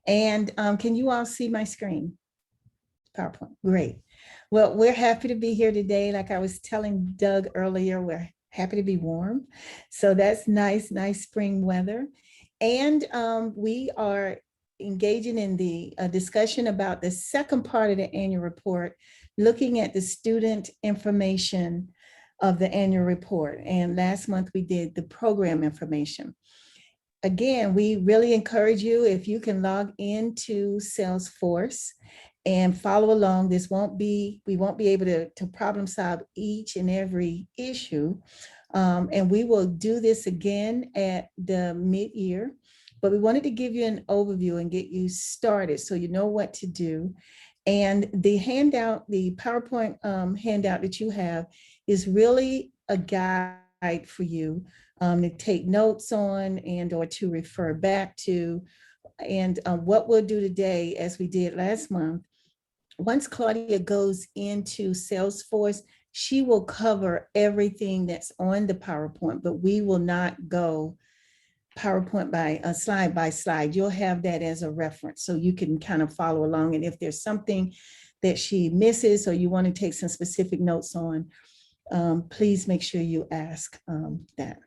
And can you all see my screen? PowerPoint, great. Well, we're happy to be here today. Like I was telling Doug earlier, we're happy to be warm. So that's nice, nice spring weather. And we are engaging in the discussion about the second part of the annual report, looking at the student information of the annual report. And last month we did the program information. Again, we really encourage you, if you can log into Salesforce and follow along. We won't be able to problem solve each and every issue. And we will do this again at the mid-year, but we wanted to give you an overview and get you started so you know what to do. And the handout, the PowerPoint handout that you have is really a guide for you to take notes on and or to refer back to. And what we'll do today, as we did last month, once Claudia goes into Salesforce, she will cover everything that's on the PowerPoint, but we will not go PowerPoint by slide. You'll have that as a reference so you can kind of follow along. And if there's something that she misses or you want to take some specific notes on, please make sure you ask that.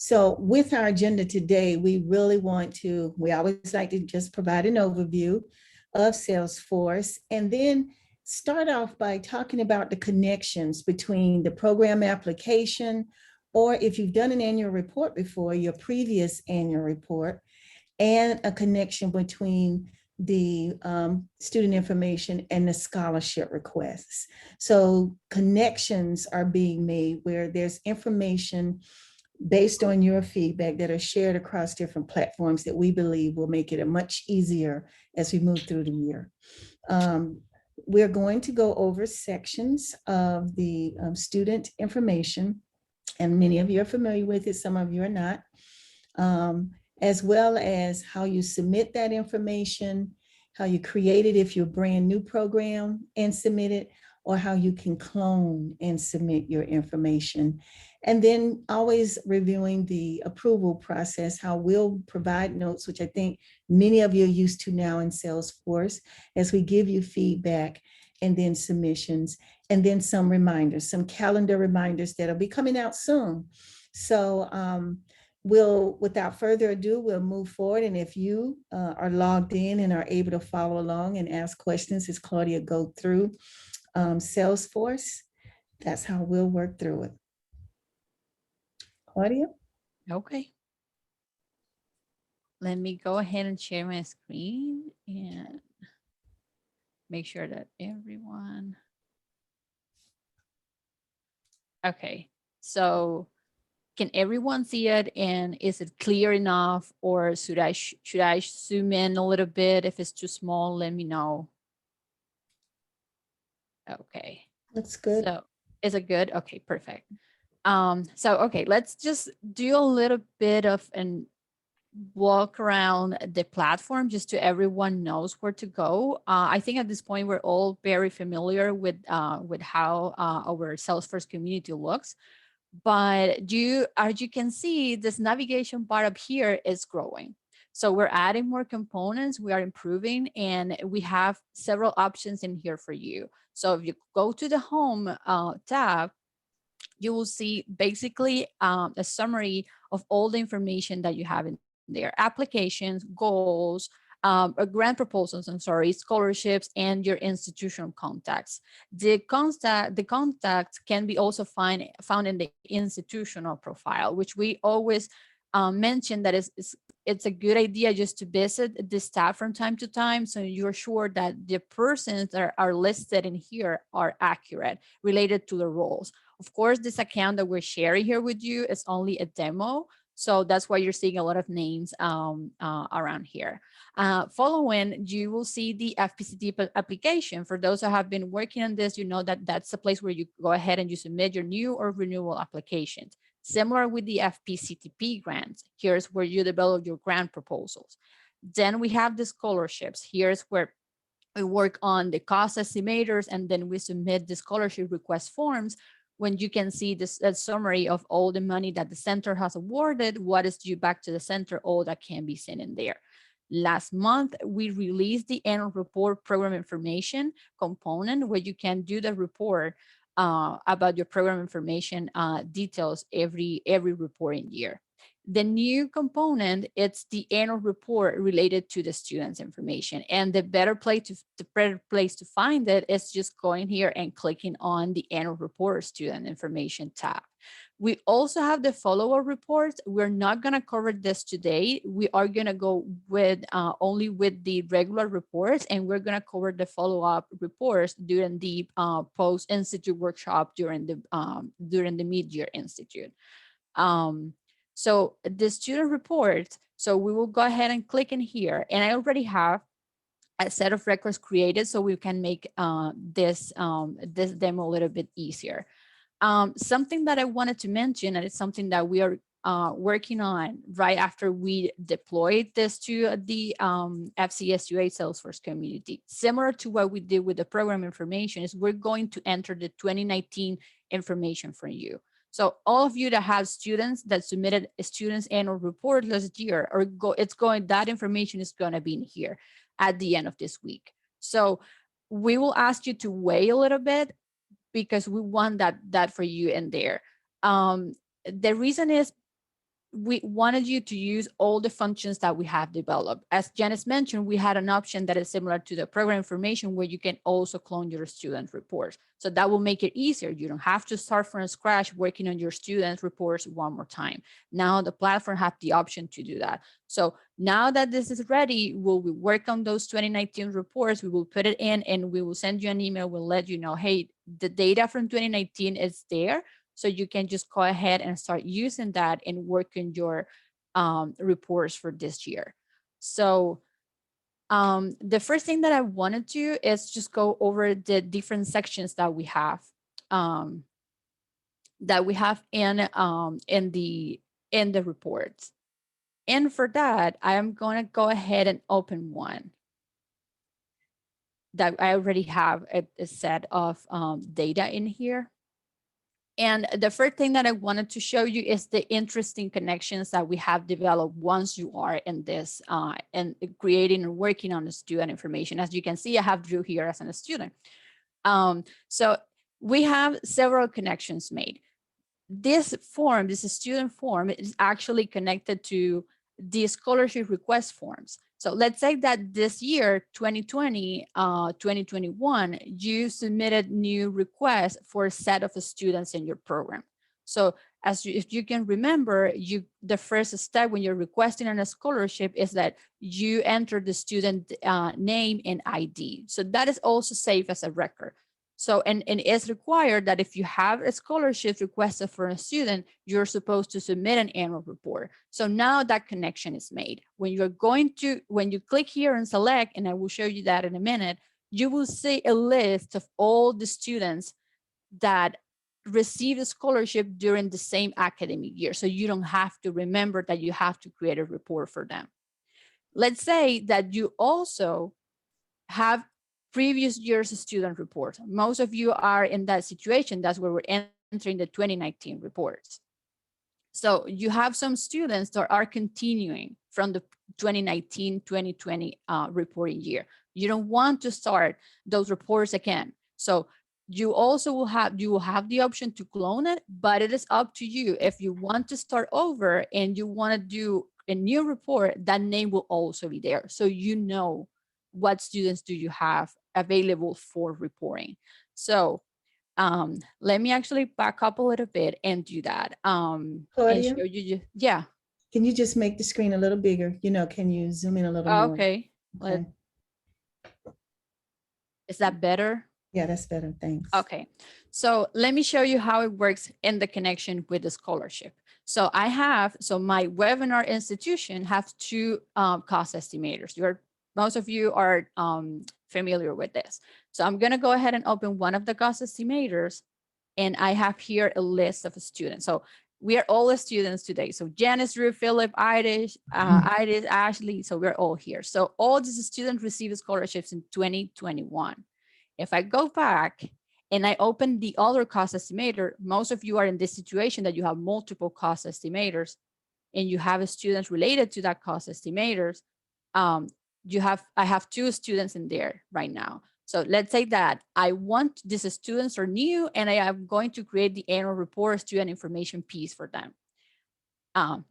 So with our agenda today, we always like to just provide an overview of Salesforce and then start off by talking about the connections between the program application, or if you've done an annual report before, your previous annual report, and a connection between the student information and the scholarship requests. So connections are being made where there's information based on your feedback that are shared across different platforms that we believe will make it a much easier as we move through the year. We're going to go over sections of the student information, and many of you are familiar with it, some of you are not, as well as how you submit that information, how you create it if you're a brand new program and submit it, or how you can clone and submit your information. And then always reviewing the approval process, how we'll provide notes, which I think many of you are used to now in Salesforce, as we give you feedback, and then submissions, and then some reminders, some calendar reminders that'll be coming out soon. So without further ado, we'll move forward. And if you are logged in and are able to follow along and ask questions as Claudia go through Salesforce, that's how we'll work through it. Claudia? Okay. Let me go ahead and share my screen and make sure that everyone. Okay, so can everyone see it, and is it clear enough, or should I zoom in a little bit? If it's too small, let me know. Okay, that's good. So is it good? Okay, perfect. So okay, let's just do a little bit of an walk around the platform just so everyone knows where to go. I think at this point we're all very familiar with how our Salesforce community looks, but as you can see, this navigation bar up here is growing. So we're adding more components, we are improving, and we have several options in here for you. So if you go to the home tab, you will see basically a summary of all the information that you have in there: applications, goals, grant proposals, scholarships, and your institutional contacts. The contacts can be also found in the institutional profile, which we always mention that it's a good idea just to visit this tab from time to time, so you're sure that the persons that are listed in here are accurate, related to the roles. Of course, this account that we're sharing here with you is only a demo, so that's why you're seeing a lot of names around here. Following, you will see the FPCT application. For those that have been working on this, you know that that's the place where you go ahead and you submit your new or renewal applications. Similar with the FPCTP grants, here's where you develop your grant proposals. Then we have the scholarships. Here's where we work on the cost estimators, and then we submit the scholarship request forms, when you can see this a summary of all the money that the center has awarded, what is due back to the center, all that can be seen in there. Last month, we released the annual report program information component where you can do the report about your program information details every reporting year. The new component, it's the annual report related to the student's information. And the better place to find it is just going here and clicking on the annual report student information tab. We also have the follow-up reports. We're not going to cover this today. We are going to go with only with the regular reports, and we're going to cover the follow-up reports during the post-institute workshop during the mid-year institute. So the student report, so we will go ahead and click in here, and I already have a set of records created so we can make this demo a little bit easier. Something that I wanted to mention, and it's something that we are working on right after we deployed this to the FCSUA Salesforce community. Similar to what we did with the program information, is we're going to enter the 2019 information for you. So all of you that have students that submitted a student's annual report last year, that information is going to be in here at the end of this week. So we will ask you to wait a little bit because we want that for you in there. The reason is we wanted you to use all the functions that we have developed. As Janice mentioned, we had an option that is similar to the program information where you can also clone your student reports. So that will make it easier. You don't have to start from scratch working on your student reports one more time. Now the platform has the option to do that. So now that this is ready, we'll work on those 2019 reports. We will put it in and we will send you an email. We'll let you know, hey, the data from 2019 is there. So you can just go ahead and start using that and work in your reports for this year. So the first thing that I wanted to is just go over the different sections that we have in the reports. And for that, I am going to go ahead and open one that I already have a set of data in here. And the first thing that I wanted to show you is the interesting connections that we have developed once you are in this and creating and working on the student information. As you can see, I have Drew here as a student. So we have several connections made. This form, this student form, is actually connected to the scholarship request forms. So let's say that this year, 2020, 2021, you submitted new requests for a set of students in your program. So if you can remember, the first step when you're requesting a scholarship is that you enter the student name and ID. So that is also saved as a record. So, and it's required that if you have a scholarship requested for a student, you're supposed to submit an annual report. So now that connection is made. When you click here and select, and I will show you that in a minute, you will see a list of all the students that received a scholarship during the same academic year. So you don't have to remember that you have to create a report for them. Let's say that you also have previous year's student report. Most of you are in that situation. That's where we're entering the 2019 reports. So you have some students that are continuing from the 2019-2020 reporting year. You don't want to start those reports again. So you also will have the option to clone it, but it is up to you. If you want to start over and you want to do a new report, that name will also be there. So you know what students do you have available for reporting. So let me actually back up a little bit and do that. And Claudia, show you, yeah. can you just make the screen a little bigger? Can you zoom in a little more? Okay. Is that better? Yeah, that's better. Thanks. Okay. So let me show you how it works in the connection with the scholarship. So my webinar institution have two cost estimators. Most of you are familiar with this. So I'm going to go ahead and open one of the cost estimators, and I have here a list of students. So we are all students today. So Janice, Drew, Philip, Iris, Ashley. So we're all here. So all these students received scholarships in 2021. If I go back and I open the other cost estimator, most of you are in this situation that you have multiple cost estimators and you have students related to that cost estimators. I have 2 students in there right now. So let's say that I want these students are new and I am going to create the annual report student information piece for them.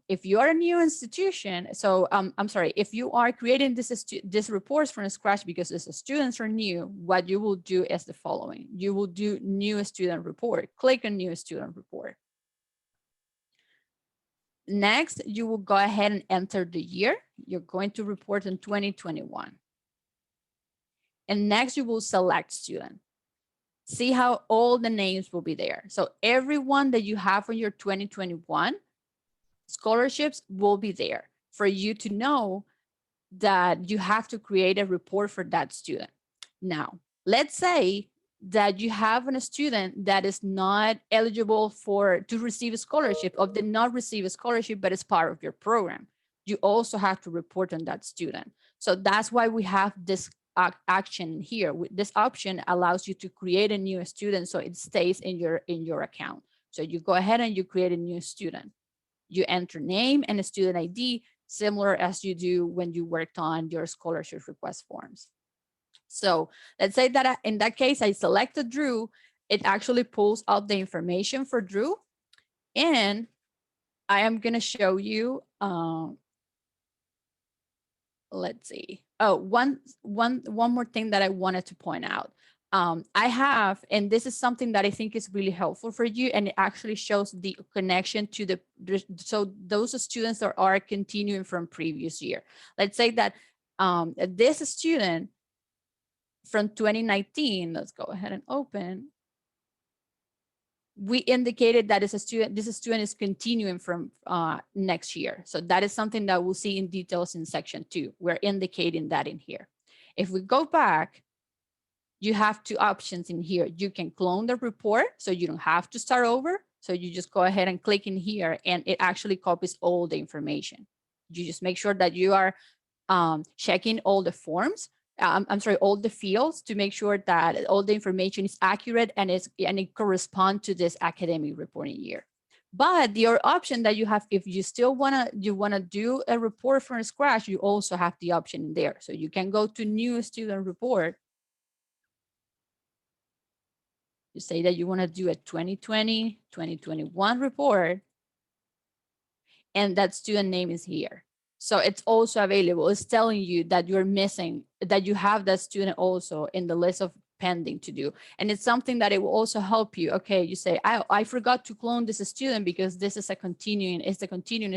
If you are a new institution, so I'm sorry, if you are creating this reports from scratch because the students are new, what you will do is the following. You will do new student report, click on new student report. Next, you will go ahead and enter the year. You're going to report in 2021. And next you will select student. See how all the names will be there. So everyone that you have on your 2021 scholarships will be there for you to know that you have to create a report for that student. Now, let's say that you have a student that is not eligible to receive a scholarship or did not receive a scholarship, but it's part of your program. You also have to report on that student. So that's why we have this action here. This option allows you to create a new student so it stays in your account. So you go ahead and you create a new student. You enter name and a student ID, similar as you do when you worked on your scholarship request forms. So let's say that in that case, I selected Drew. It actually pulls out the information for Drew. And I am going to show you, let's see. Oh, one more thing that I wanted to point out. I have, and this is something that I think is really helpful for you, and it actually shows the connection to so those students that are continuing from previous year. Let's say that this student from 2019, let's go ahead and open. We indicated that this student is continuing from next year. So that is something that we'll see in details in section 2. We're indicating that in here. If we go back, you have 2 options in here. You can clone the report, so you don't have to start over. So you just go ahead and click in here and it actually copies all the information. You just make sure that you are checking all the forms. I'm sorry, all the fields to make sure that all the information is accurate and it corresponds to this academic reporting year. But the other option that you have, if you still wanna do a report from scratch, you also have the option in there. So you can go to new student report. You say that you want to do a 2020, 2021 report, and that student name is here. So it's also available. It's telling you that you're missing, that you have that student also in the list of pending to do. And it's something that it will also help you. Okay, you say, I forgot to clone this student because this is a continuing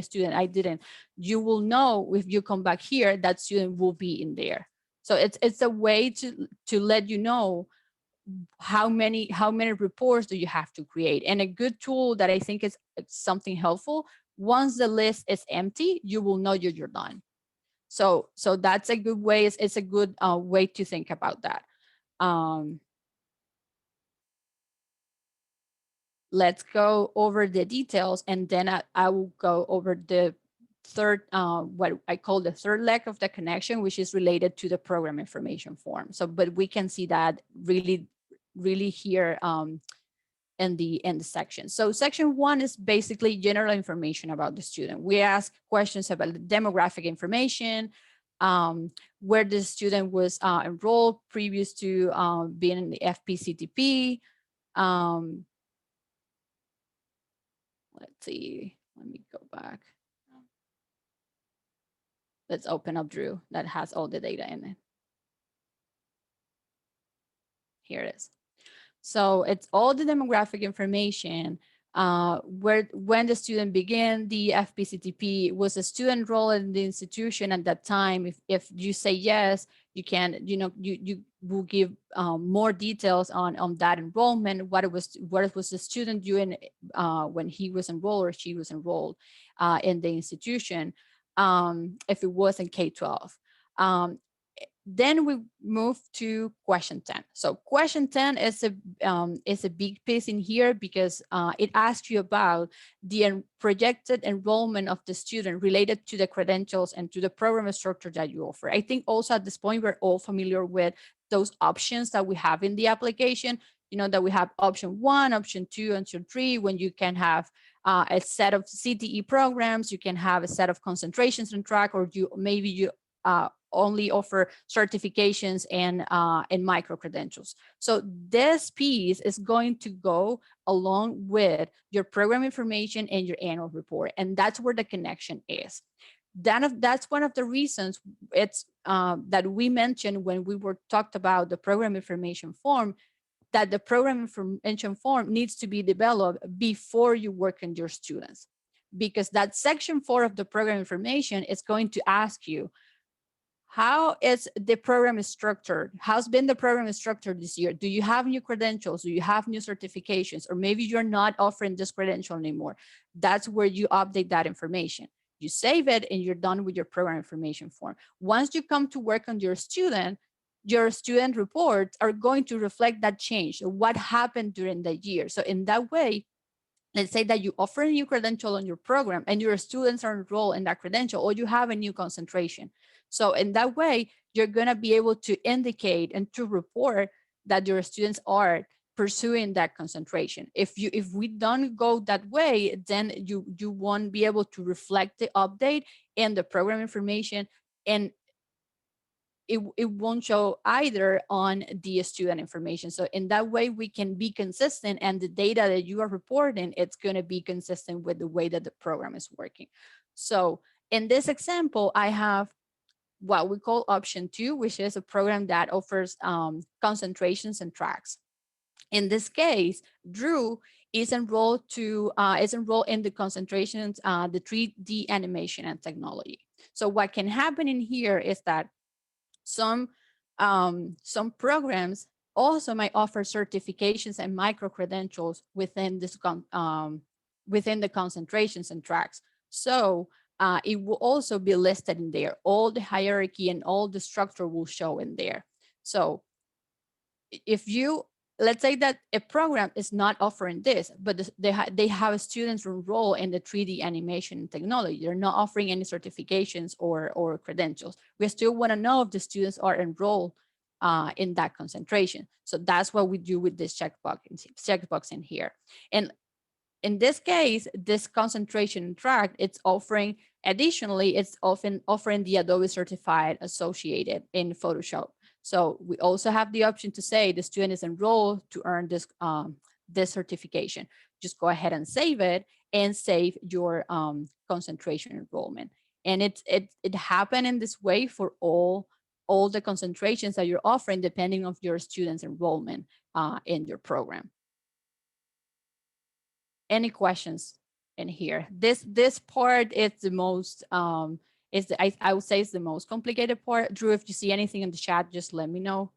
student. I didn't. You will know if you come back here, that student will be in there. So it's a way to let you know how many reports do you have to create. And a good tool that I think is something helpful, once the list is empty, you will know you're done. So that's a good way. It's a good way to think about that. Let's go over the details, and then I will go over the third, what I call the third leg of the connection, which is related to the program information form. So, but we can see that really here in the section. So section 1 is basically general information about the student. We ask questions about the demographic information, where the student was enrolled previous to being in the FPCTP. Let's see, let me go back. Let's open up Drew that has all the data in it. Here it is. So it's all the demographic information, when the student began the FPCTP, was a student enrolled in the institution at that time. If you say yes, you can, you will give more details on that enrollment, what was the student doing when he was enrolled or she was enrolled in the institution, if it was in K-12. Then we move to question 10. So question 10 is a big piece in here because it asks you about the projected enrollment of the student related to the credentials and to the program structure that you offer. I think also at this point, we're all familiar with those options that we have in the application. You know that we have option 1, option 2, option 3, when you can have a set of CTE programs, you can have a set of concentrations on track, or maybe you only offer certifications and micro credentials. So this piece is going to go along with your program information and your annual report, and that's where the connection is. That's one of the reasons it's that we mentioned when we were talked about the program information form, that the program information form needs to be developed before you work on your students, because that section 4 of the program information is going to ask you, how is the program structured? How's been the program structured this year? Do you have new credentials? Do you have new certifications? Or maybe you're not offering this credential anymore. That's where you update that information. You save it and you're done with your program information form. Once you come to work on your student reports are going to reflect that change, what happened during the year. So in that way, let's say that you offer a new credential on your program and your students are enrolled in that credential, or you have a new concentration. So in that way, you're going to be able to indicate and to report that your students are pursuing that concentration. If we don't go that way, then you won't be able to reflect the update in the program information, and it won't show either on the student information. So in that way, we can be consistent, and the data that you are reporting, it's going to be consistent with the way that the program is working. So in this example, I have what we call option 2, which is a program that offers concentrations and tracks. In this case, Drew is enrolled in the concentrations, the 3D animation and technology. So what can happen in here is that some programs also might offer certifications and micro credentials within within the concentrations and tracks. So it will also be listed in there. All the hierarchy and all the structure will show in there. So if you, let's say that a program is not offering this, but they have students enroll in the 3D animation technology. They're not offering any certifications or credentials. We still want to know if the students are enrolled in that concentration. So that's what we do with this checkbox in here. And in this case, this concentration track, it's offering, additionally, it's often offering the Adobe Certified Associated in Photoshop. So we also have the option to say the student is enrolled to earn this, this certification. Just go ahead and save it and save your concentration enrollment. And it happened in this way for all the concentrations that you're offering, depending on your students' enrollment in your program. Any questions in here? This part is the most I would say it's the most complicated part. Drew, if you see anything in the chat, just let me know.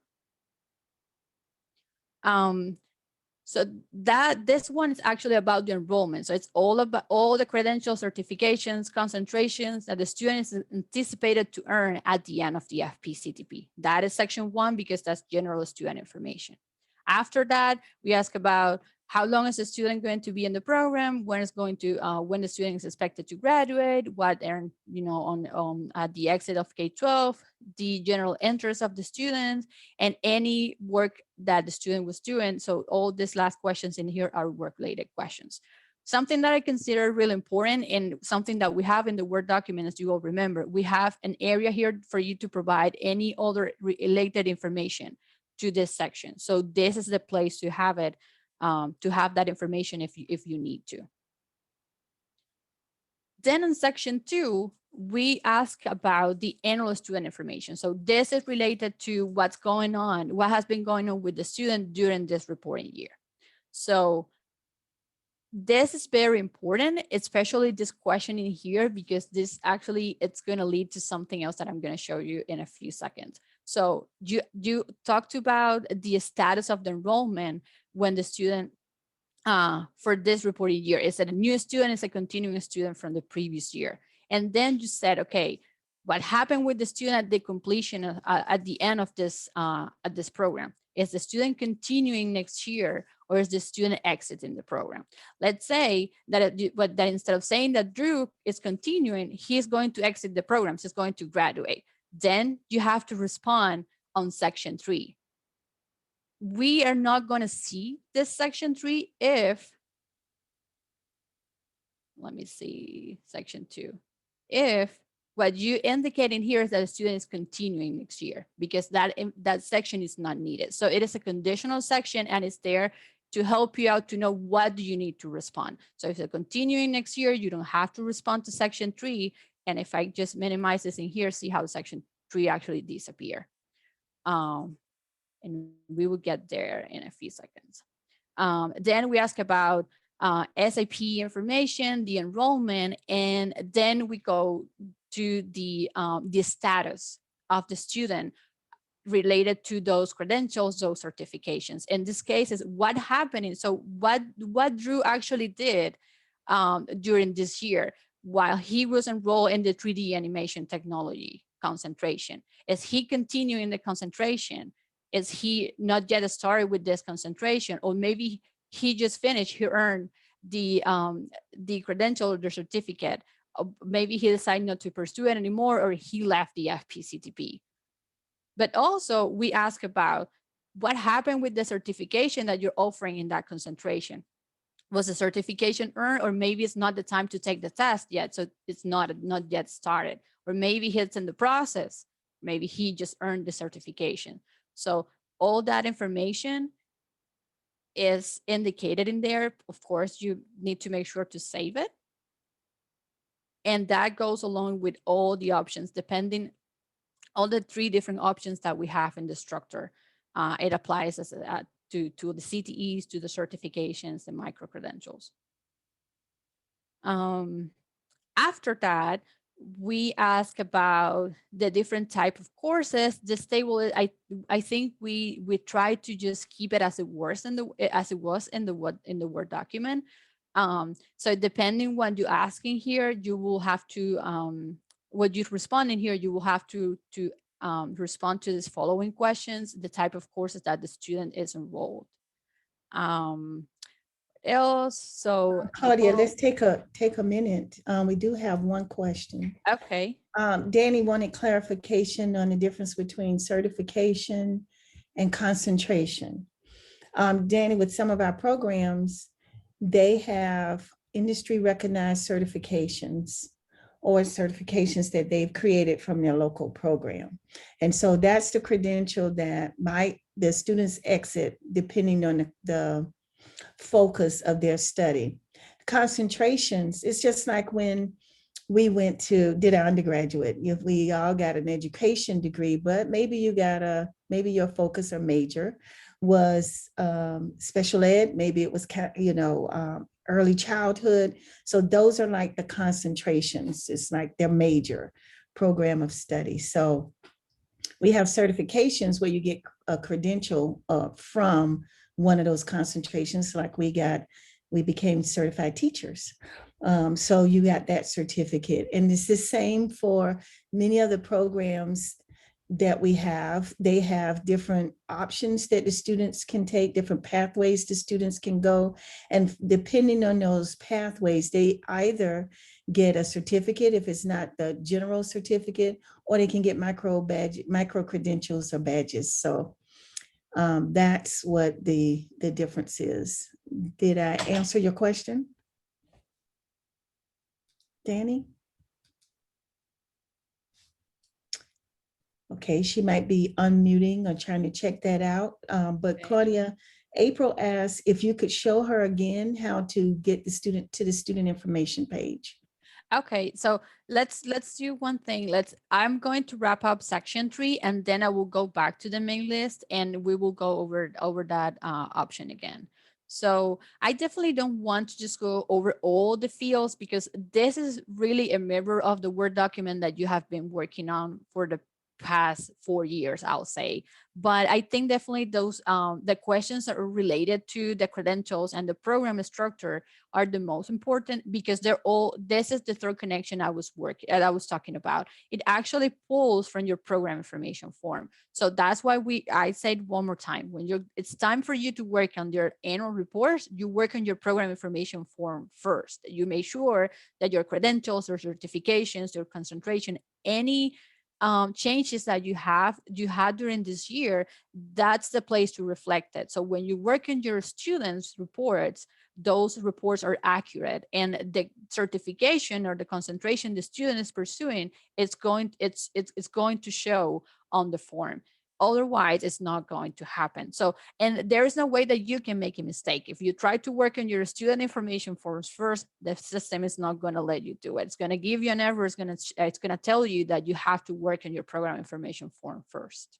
So this one is actually about the enrollment. So it's all about all the credentials, certifications, concentrations that the student is anticipated to earn at the end of the FPCTP. That is section 1 because that's general student information. After that, we ask about how long is the student going to be in the program, when the student is expected to graduate, what earned, on at the exit of K-12, the general interest of the students, and any work that the student was doing. So all these last questions in here are work-related questions. Something that I consider really important, and something that we have in the Word document, as you all remember, we have an area here for you to provide any other related information to this section. So this is the place to have it, to have that information if you need to. Then in section 2, we ask about the annual student information. So this is related to what's going on, what has been going on with the student during this reporting year. So this is very important, especially this question in here, because this actually, it's going to lead to something else that I'm going to show you in a few seconds. So you talked about the status of the enrollment when the student for this reporting year, is it a new student, is a continuing student from the previous year? And then you said, okay, what happened with the student at the completion at the end of this at this program? Is the student continuing next year, or is the student exiting the program? Let's say that, that instead of saying that Drew is continuing, he's going to exit the program, he's going to graduate. Then you have to respond on section 3. we are not going to see this section 3 if, let me see, section 2, if what you indicate in here is that a student is continuing next year, because that section is not needed. So it is a conditional section, and it's there to help you out to know what do you need to respond. So if they're continuing next year, you don't have to respond to section 3. And if I just minimize this in here, see how section 3 actually disappear. And we will get there in a few seconds. Then we ask about SAP information, the enrollment, and then we go to the status of the student related to those credentials, those certifications. In this case is what happened. So what Drew actually did during this year while he was enrolled in the 3D animation technology concentration. Is he continuing the concentration? Is he not yet started with this concentration? Or maybe he just finished, he earned the credential or the certificate. Maybe he decided not to pursue it anymore, or he left the FPCTP. But also we ask about what happened with the certification that you're offering in that concentration. Was the certification earned, or maybe it's not the time to take the test yet, so it's not yet started, or maybe it's in the process. Maybe he just earned the certification. So all that information is indicated in there. Of course, you need to make sure to save it. And that goes along with all the options, depending all the 3 different options that we have in the structure. It applies as to the CTEs, to the certifications, the micro credentials. After that, we ask about the different type of courses. This table, I think we try to just keep it as it was in the Word document. So depending what you're asking here, you will have to what you respond in here, you will have to respond to these following questions: the type of courses that the student is enrolled. Else, so Claudia, let's take a minute. We do have one question. okay. Danny wanted clarification on the difference between certification and concentration. Danny, with some of our programs, they have industry recognized certifications or certifications that they've created from their local program. And so that's the credential that the students exit depending on the focus of their study. Concentrations, it's just like when we did our undergraduate. We all got an education degree, but maybe your focus or major was special ed, maybe it was early childhood. So those are like the concentrations. It's like their major program of study. So we have certifications where you get a credential from one of those concentrations. Like we became certified teachers. So you got that certificate. And it's the same for many other programs that we have. They have different options that the students can take, different pathways the students can go. And depending on those pathways, they either get a certificate if it's not the general certificate, or they can get micro credentials or badges. So that's what the difference is. Did I answer your question, Danny? Okay, she might be unmuting or trying to check that out. But Claudia, April asked if you could show her again how to get the student to the student information page. Okay, so let's do one thing. I'm going to wrap up section 3, and then I will go back to the main list, and we will go over that option again. So I definitely don't want to just go over all the fields, because this is really a mirror of the Word document that you have been working on for the past 4 years, I'll say. But I think definitely those the questions that are related to the credentials and the program structure are the most important, because this is the third connection I was talking about. It actually pulls from your program information form. So that's why I said one more time, it's time for you to work on your annual reports, you work on your program information form first. You make sure that your credentials or certifications, your concentration, any changes that you had during this year, that's the place to reflect it. So when you work in your students' reports, those reports are accurate, and the certification or the concentration the student is pursuing, it's going to show on the form. Otherwise, it's not going to happen. So, and there is no way that you can make a mistake. If you try to work on your student information forms first, the system is not going to let you do it. It's going to give you an error. It's going to tell you that you have to work on your program information form first.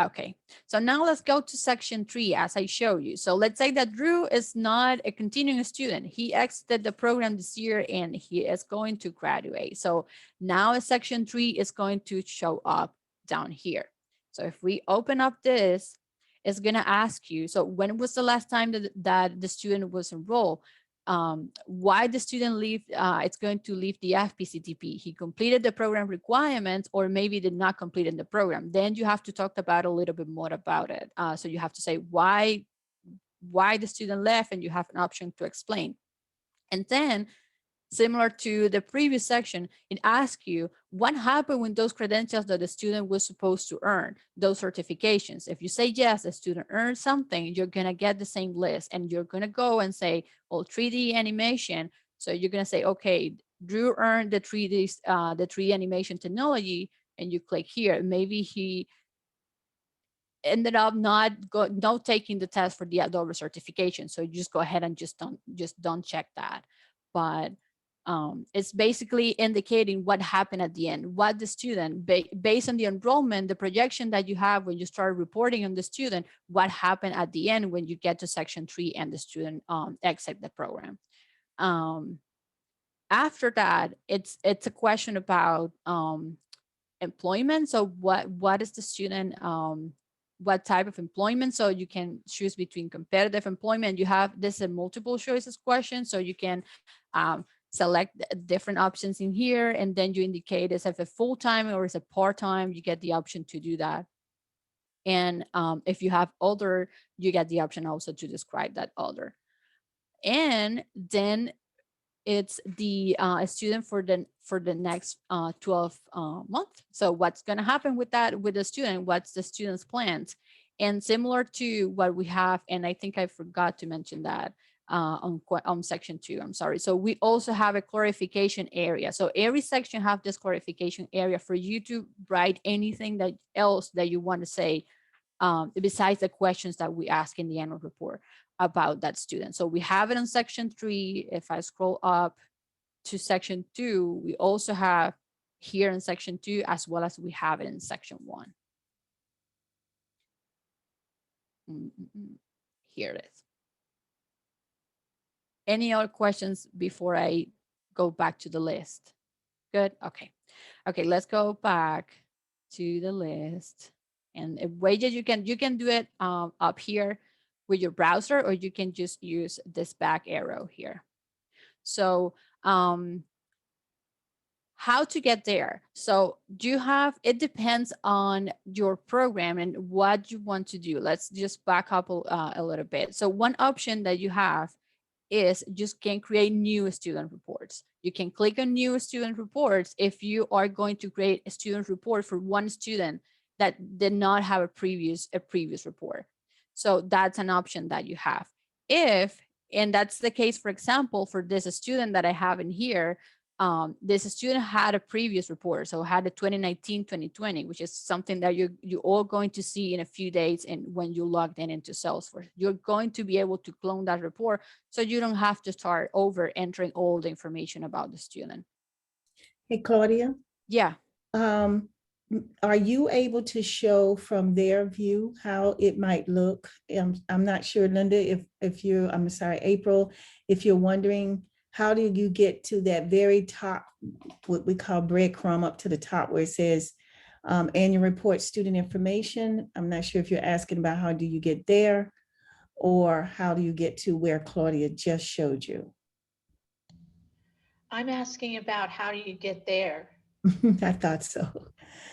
Okay, so now let's go to section 3 as I show you. So let's say that Drew is not a continuing student. He exited the program this year and he is going to graduate. So now section 3 is going to show up down here. So if we open up this, it's going to ask you, so when was the last time that the student was enrolled? Why the student leave? It's going to leave the FPCTP. He completed the program requirements, or maybe did not complete in the program. Then you have to talk about a little bit more about it. So you have to say why the student left, and you have an option to explain. And then, similar to the previous section, it asks you what happened with those credentials that the student was supposed to earn, those certifications. If you say yes, the student earned something, you're going to get the same list, and you're going to go and say, well, 3D animation. So you're going to say, okay, Drew earned the 3D animation technology, and you click here. Maybe he ended up not taking the test for the Adobe certification. So you just go ahead and just don't check that. But it's basically indicating what happened at the end, what the student, based on the enrollment, the projection that you have when you start reporting on the student, what happened at the end when you get to section 3 and the student exit the program. After that, it's a question about employment. So what is the student, what type of employment? So you can choose between competitive employment. You have this a multiple choices question, so you can select different options in here, and then you indicate is if a full-time or is a part-time. You get the option to do that. And if you have other, you get the option also to describe that other. And then it's the student for the next 12 months. So what's going to happen with that, with the student? What's the student's plans? And similar to what we have, and I think I forgot to mention that on section 2, I'm sorry. So we also have a clarification area. So every section have this clarification area for you to write anything that else that you want to say, besides the questions that we ask in the annual report about that student. So we have it in section 3. If I scroll up to section 2, we also have here in section 2, as well as we have it in section 1. Here it is. Any other questions before I go back to the list? Good. Okay. Okay, let's go back to the list. And a way that you can do it up here with your browser, or you can just use this back arrow here. So how to get there? So it depends on your program and what you want to do. Let's just back up a little bit. So one option that you have is just can create new student reports. You can click on new student reports if you are going to create a student report for one student that did not have a previous report. So that's an option that you have. And that's the case, for example, for this student that I have in here, this student had a previous report, so had a 2019-2020, which is something that you're all going to see in a few days. And when you logged into Salesforce, you're going to be able to clone that report, so you don't have to start over entering all the information about the student. Hey, Claudia. Yeah. Are you able to show from their view how it might look? I'm not sure, Linda, if you're, I'm sorry, April, if you're wondering, how do you get to that very top, what we call breadcrumb up to the top where it says annual report student information? I'm not sure if you're asking about how do you get there, or how do you get to where Claudia just showed you? I'm asking about how do you get there? I thought so.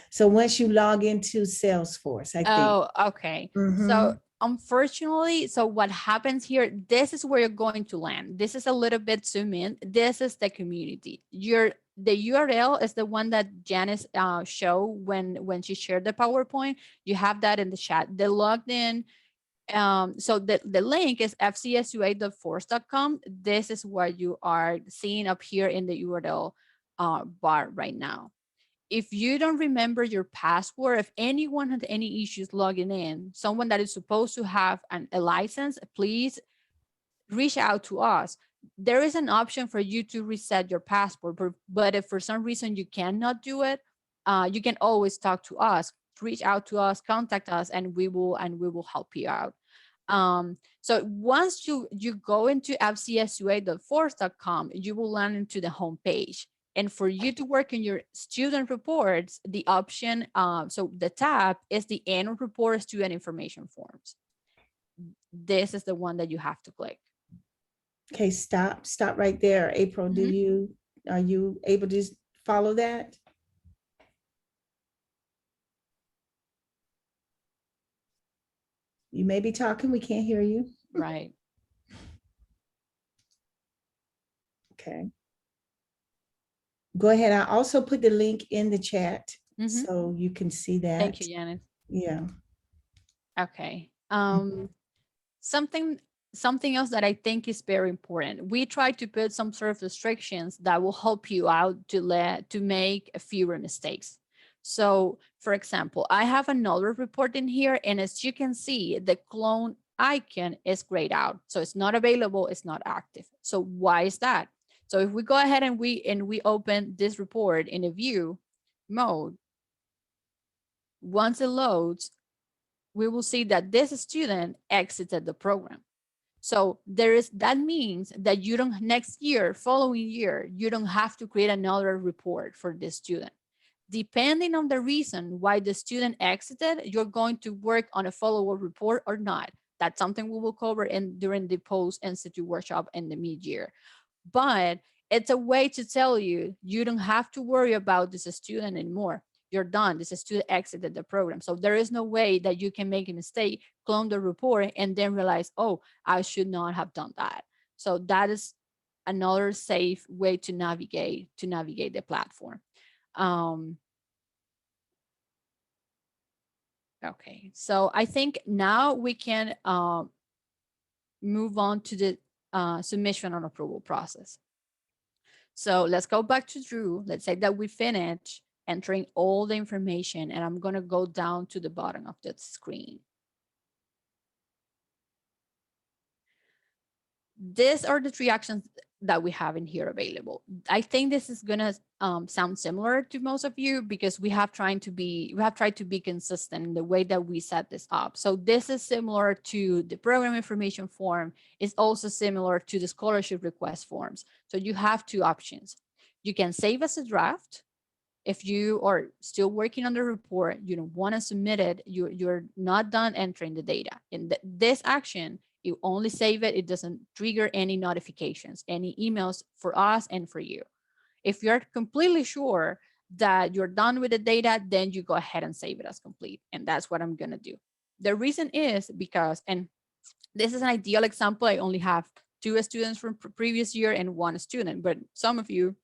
So once you log into Salesforce, I think. Oh, okay. So unfortunately, so what happens here, this is where you're going to land. This is a little bit zoom in. This is the community. the URL is the one that Janice showed when she shared the PowerPoint. You have that in the chat. The logged in. So the link is fcsua.force.com. This is what you are seeing up here in the URL bar right now. If you don't remember your password, if anyone had any issues logging in, someone that is supposed to have a license, please reach out to us. There is an option for you to reset your password, but if for some reason you cannot do it, you can always talk to us, reach out to us, contact us, and we will help you out. So once you go into fcsua.force.com, you will land into the home page. And for you to work in your student reports, the option, so the tab is the annual report student information forms. This is the one that you have to click. Okay, stop right there. April, are you able to follow that? You may be talking, we can't hear you. Right. Okay. Go ahead. I also put the link in the chat so you can see that. Thank you, Janice. Yeah. Okay. Something else that I think is very important. We try to put some sort of restrictions that will help you out to make fewer mistakes. So for example, I have another report in here, and as you can see, the clone icon is grayed out. So it's not available, it's not active. So why is that? So if we go ahead and we open this report in a view mode, once it loads, we will see that this student exited the program. So that means that you don't, next year, following year, you don't have to create another report for this student. Depending on the reason why the student exited, you're going to work on a follow-up report or not. That's something we will cover during the post-institute workshop in the mid-year. But it's a way to tell you, you don't have to worry about this student anymore. You're done. This student exited the program. So there is no way that you can make a mistake, clone the report, and then realize, oh, I should not have done that. So that is another safe way to navigate the platform. Okay, so I think now we can move on to the submission and approval process. So let's go back to Drew. Let's say that we finish entering all the information, and I'm going to go down to the bottom of the screen. These are the 3 actions that we have in here available. I think this is going to sound similar to most of you because we have tried to be consistent in the way that we set this up. So this is similar to the program information form. It's also similar to the scholarship request forms. So you have 2 options. You can save as a draft. If you are still working on the report, you don't want to submit it, you're not done entering the data. In this action, you only save it. It doesn't trigger any notifications, any emails for us and for you. If you're completely sure that you're done with the data, then you go ahead and save it as complete. And that's what I'm going to do. The reason is because, and this is an ideal example, I only have 2 students from previous year and 1 student, but some of you,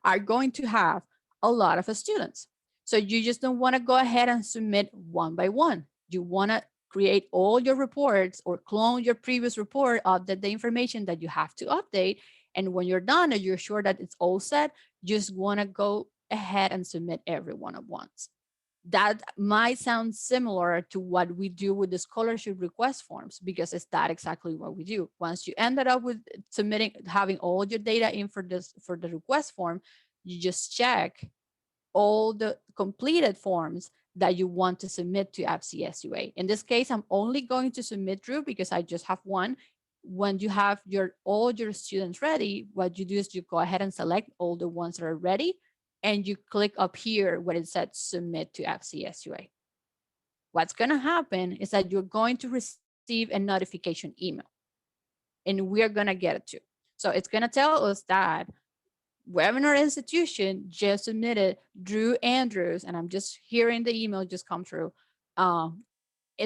are going to have a lot of students. So you just don't want to go ahead and submit one by one. You want to create all your reports or clone your previous report, update the information that you have to update. And when you're done and you're sure that it's all set, you just want to go ahead and submit every one at once. That might sound similar to what we do with the scholarship request forms, because it's that exactly what we do. Once you ended up with having all your data in for the request form, you just check all the completed forms that you want to submit to FCSUA. In this case, I'm only going to submit Drew because I just have 1. When you have all your students ready, what you do is you go ahead and select all the ones that are ready, and you click up here where it says submit to FCSUA. What's going to happen is that you're going to receive a notification email, and we're going to get it too. So it's going to tell us that webinar institution just submitted Drew Andrews, and I'm just hearing the email just come through, a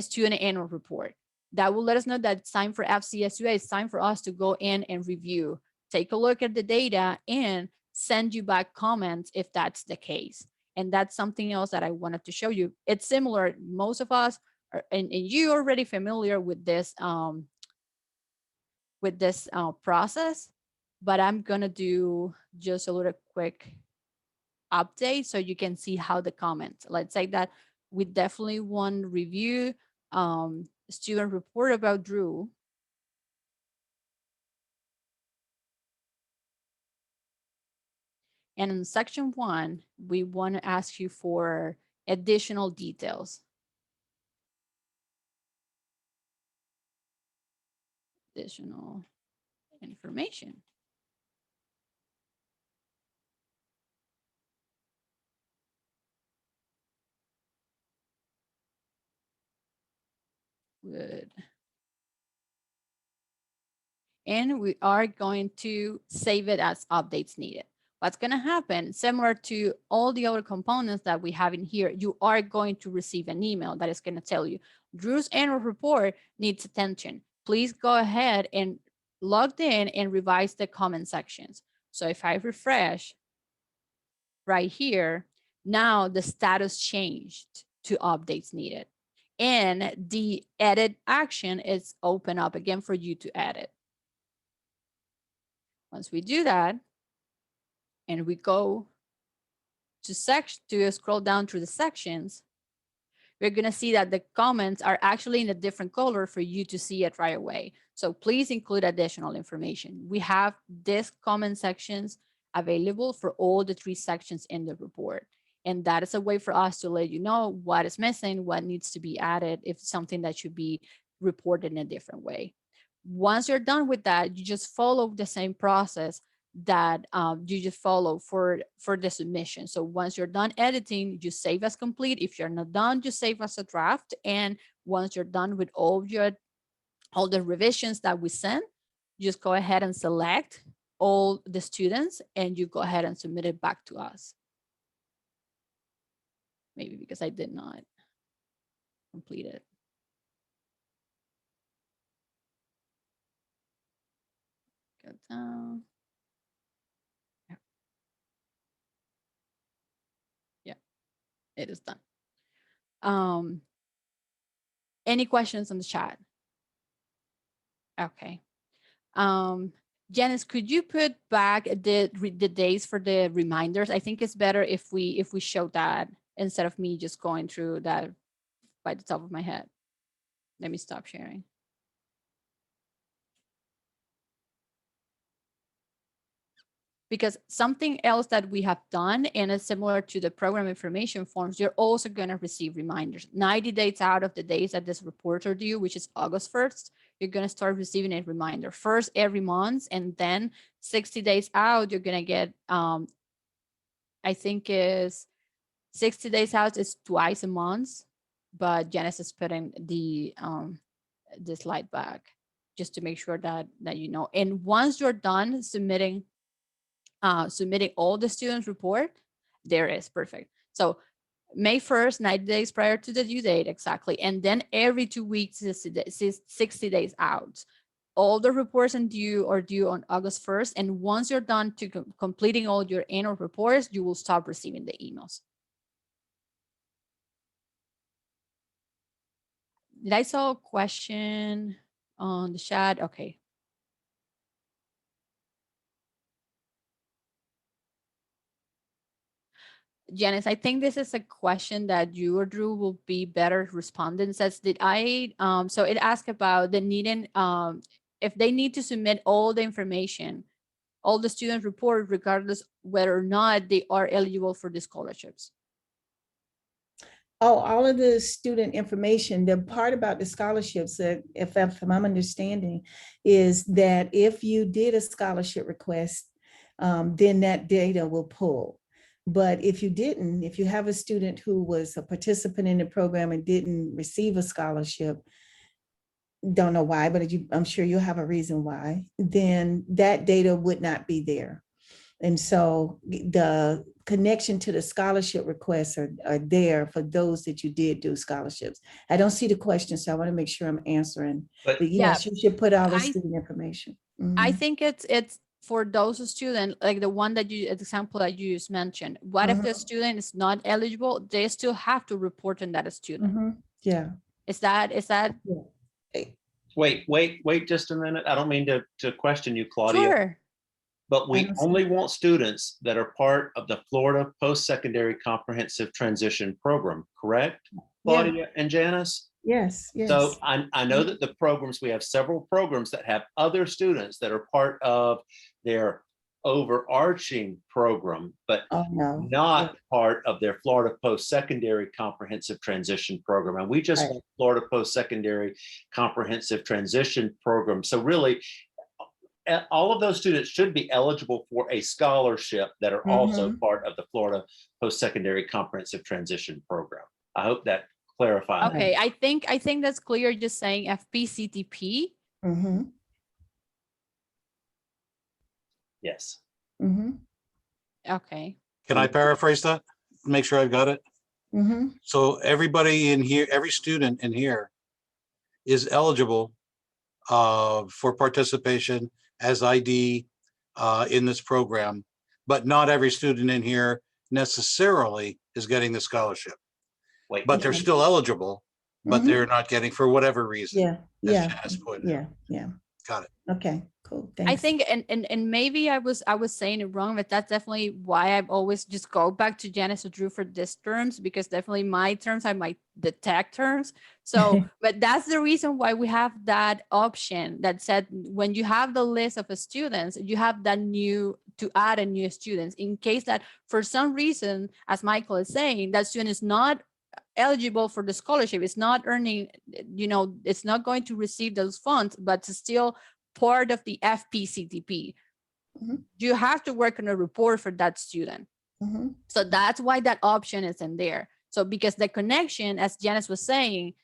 student annual report. That will let us know that it's time for FCSUA. It's time for us to go in and review, take a look at the data, and send you back comments if that's the case. And that's something else that I wanted to show you. It's similar. Most of us are, and you already familiar with this process, but I'm gonna do just a little quick update so you can see how the comments. Let's say that we definitely want to review student report about Drew. And in section 1, we want to ask you for additional details. Additional information. Good. And we are going to save it as updates needed. What's going to happen, similar to all the other components that we have in here, you are going to receive an email that is going to tell you, Drew's annual report needs attention. Please go ahead and log in and revise the comment sections. So if I refresh right here, now the status changed to updates needed. And the edit action is open up again for you to edit. Once we do that, and we go to scroll down through the sections, we're going to see that the comments are actually in a different color for you to see it right away. So please include additional information. We have these comment sections available for all the 3 sections in the report. And that is a way for us to let you know what is missing, what needs to be added, if something that should be reported in a different way. Once you're done with that, you just follow the same process that you just follow for the submission. So once you're done editing, you save as complete. If you're not done, you save as a draft. And once you're done with all the revisions that we send, just go ahead and select all the students and you go ahead and submit it back to us. Maybe because I did not complete it. Go down. Yeah, it is done. Any questions on the chat? Okay. Janice, could you put back the days for the reminders? I think it's better if we show that instead of me just going through that by the top of my head. Let me stop sharing. Because something else that we have done, and it's similar to the program information forms, you're also going to receive reminders 90 days out of the days that this reports are due, which is August 1st. You're going to start receiving a reminder first every month, and then 60 days out, you're going to get, I think is 60 days out is twice a month, but Janice is putting the slide back just to make sure that you know. And once you're done submitting all the students report, there is perfect. So May 1st, 90 days prior to the due date, exactly. And then every 2 weeks, 60 days out. All the reports are due on August 1st. And once you're done completing all your annual reports, you will stop receiving the emails. Did I saw a question on the chat? Okay. Janice, I think this is a question that you or Drew will be better responding. Says, did I, so it asked about the needing, if they need to submit all the information, all the student report, regardless whether or not they are eligible for the scholarships. Oh, all of the student information, the part about the scholarships, if I'm understanding, is that if you did a scholarship request, then that data will pull. But if you didn't, if you have a student who was a participant in the program and didn't receive a scholarship, don't know why, but I'm sure you'll have a reason why, then that data would not be there. And so the connection to the scholarship requests are there for those that you did do scholarships. I don't see the question, so I want to make sure I'm answering. But yes, you should put all the student information. I think it's for those students, like the one that you, example that you just mentioned, what if the student is not eligible? They still have to report on that student. Yeah. Is that Yeah. Wait just a minute. I don't mean to question you, Claudia, sure? but we don't see- only want students that are part of the Florida Post-Secondary Comprehensive Transition Program, correct, Claudia and Janice? Yes, yes. So I know that the programs, we have several programs that have other students that are part of their overarching program, but Oh, no. not part of their Florida Post-Secondary Comprehensive Transition Program. And we just Right. want Florida Post-Secondary Comprehensive Transition Program. So really, all of those students should be eligible for a scholarship that are also part of the Florida Post-Secondary Comprehensive Transition Program. I hope that clarifies. Okay, I think that's clear. Just saying FPCTP. Mm-hmm. Yes. Mm-hmm. Okay. Can I paraphrase that? Make sure I've got it. Mm-hmm. So everybody in here, every student in here is eligible for participation as ID in this program, but not every student in here necessarily is getting the scholarship. Wait, But they're Okay. still eligible, but Mhm. they're not getting for whatever reason. Yeah, yeah, Janice pointed out. yeah. Got it. Okay, cool. Thanks. I think, and maybe I was saying it wrong, but that's definitely why I've always just go back to Janice or Drew for these terms, because definitely my terms are my the tech terms. So, but that's the reason why we have that option that said when you have the list of students, you have that new to add a new students in case that for some reason, as Michael is saying, that student is not eligible for the scholarship, it's not earning, it's not going to receive those funds, but it's still part of the FPCTP. Mhm. You have to work on a report for that student. Mhm. So that's why that option is in there. So because the connection, as Janice was saying,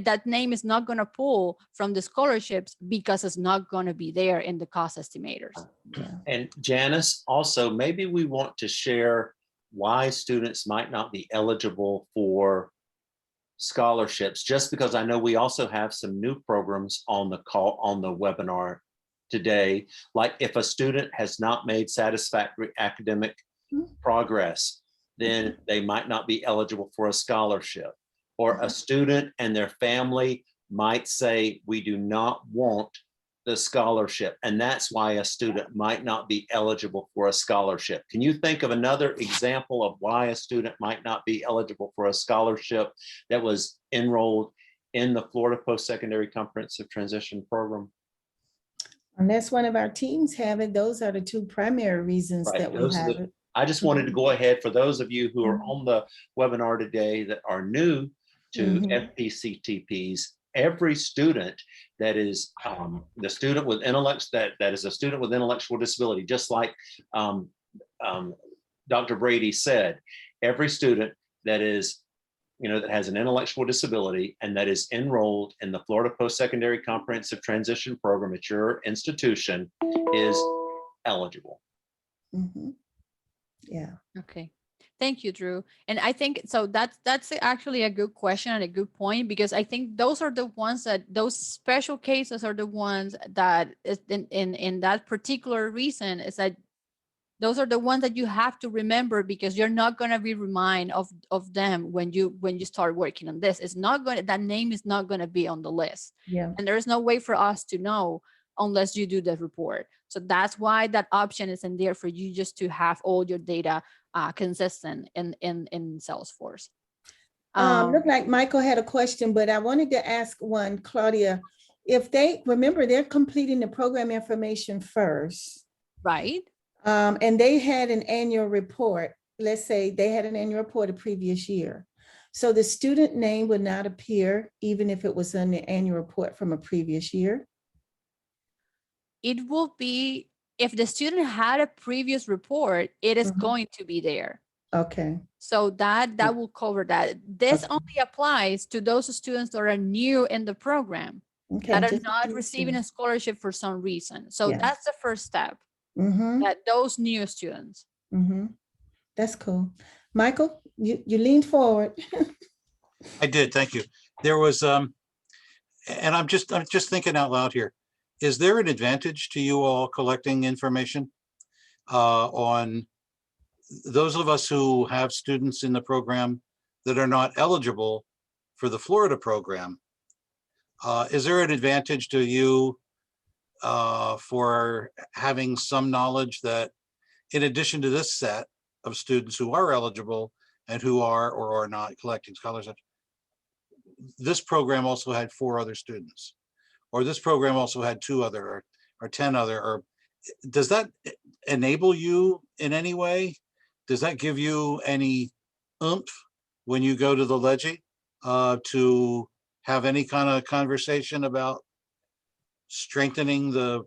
that name is not going to pull from the scholarships because it's not going to be there in the cost estimators. Yeah. and Janice, also, maybe we want to share why students might not be eligible for scholarships, just because I know we also have some new programs on the webinar today. Like if a student has not made satisfactory academic progress, then they might not be eligible for a scholarship. Or a student and their family might say, we do not want the scholarship, and that's why a student might not be eligible for a scholarship. Can you think of another example of why a student might not be eligible for a scholarship that was enrolled in the Florida Post-Secondary Comprehensive Transition Program? Unless one of our teams have it, those are the two primary reasons Right, that we those are have the- it. I just wanted to go ahead for those of you who are on the webinar today that are new to FPCTPs. Every student that is the student with that is a student with intellectual disability, just like Dr. Brady said, every student that is, that has an intellectual disability and that is enrolled in the Florida Post-Secondary Comprehensive Transition Program at your institution is eligible. Mhm. Yeah. Okay. Thank you, Drew. And I think so that's actually a good question and a good point, because I think those are the ones that those special cases are the ones that is in that particular reason is that those are the ones that you have to remember, because you're not going to be reminded of them when you start working on this. It's not going to, that name is not going to be on the list. Yeah. And there's no way for us to know unless you do the report. So that's why that option is in there for you, just to have all your data consistent in Salesforce. Looked like Michael had a question, but I wanted to ask one, Claudia. If they remember, they're completing the program information first, Right. and they had an annual report. Let's say they had an annual report the previous year. So the student name would not appear even if it was in the annual report from a previous year. It will be, if the student had a previous report, it is going to be there. Okay. So that will cover that. This Okay. only applies to those students that are new in the program, Okay. that are just not to be receiving sure. a scholarship for some reason. So Yeah. that's the first step, Mhm. that those new students. Mhm. That's cool. Michael, you leaned forward. I did, thank you. There was, and I'm just thinking out loud here. Is there an advantage to you all collecting information on those of us who have students in the program that are not eligible for the Florida program? Is there an advantage to you for having some knowledge that in addition to this set of students who are eligible and who are or are not collecting scholarships, this program also had 4 other students, or this program also had 2 other or 10 other, or does that enable you in any way? Does that give you any oomph when you go to the Leggy to have any kind of conversation about strengthening the